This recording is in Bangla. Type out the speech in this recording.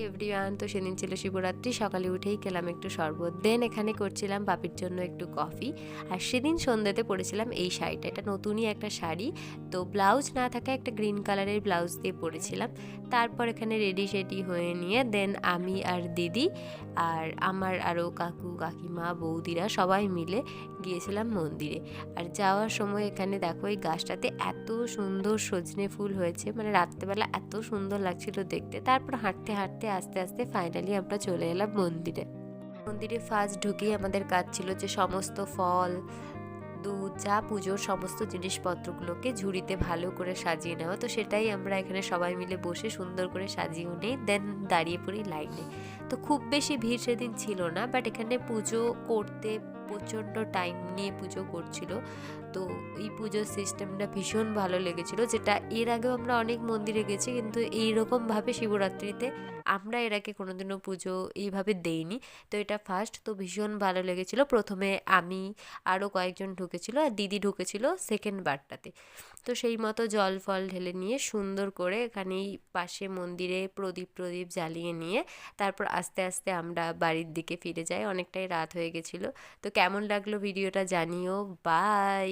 এভরিওয়ান, তো সেদিন ছিল শিবরাত্রি। সকালে উঠেই খেলাম একটু শরবত, দেন এখানে করছিলাম বাপির জন্য একটু কফি। আর সেদিন সন্ধ্যাতে পরেছিলাম এই শাড়িটা, এটা নতুনই একটা শাড়ি, তো ব্লাউজ না থাকা একটা গ্রিন কালারের ব্লাউজ দিয়ে পরেছিলাম। তারপর এখানে রেডি সেডি হয়ে নিয়ে দেন আমি আর দিদি আর আমার আরও কাকু কাকিমা বৌদিরা সবাই মিলে গিয়েছিলাম মন্দিরে। আর যাওয়ার সময় এখানে দেখো এই গাছটাতে এত সুন্দর সজনে ফুল হয়েছে, মানে রাত্রেবেলা এত সুন্দর লাগছিল দেখতে। তারপর হাঁটতে হাঁটতে আস্তে আস্তে ফাইনালি আমরা চলে এলাম মন্দিরে। মন্দিরে ফার্স্ট ঢুকেই আমাদের কাজ ছিল যে সমস্ত ফল দুধ যা পুজোর সমস্ত জিনিসপত্রগুলোকে ঝুড়িতে ভালো করে সাজিয়ে নেওয়া। তো সেটাই আমরা এখানে সবাই মিলে বসে সুন্দর করে সাজিয়ে নিই, দেন দাঁড়িয়ে পড়ি লাইনে। তো খুব বেশি ভিড় সেদিন ছিল না, বাট এখানে পুজো করতে প্রচণ্ড টাইম নিয়ে পুজো করছিল। তো এই পুজোর সিস্টেমটা ভীষণ ভালো লেগেছিল, যেটা এর আগেও আমরা অনেক মন্দিরে গেছি, কিন্তু এইরকমভাবে শিবরাত্রিতে আমরা এর আগে কোনোদিনও পুজো এইভাবে দেইনি। তো এটা ফার্স্ট, তো ভীষণ ভালো লেগেছিল। প্রথমে আমি আরও কয়েকজন ঢুকেছিল আর দিদি ঢুকেছিল সেকেন্ড বারটাতে। তো সেই মতো জল ফল ঢেলে নিয়ে সুন্দর করে এখানেই পাশে মন্দিরে প্রদীপ প্রদীপ জ্বালিয়ে নিয়ে তারপর আস্তে আস্তে আমরা বাড়ির দিকে ফিরে যাই। অনেকটাই রাত হয়ে গেছিলো। তো কেমন লাগলো ভিডিওটা জানিও। বাই।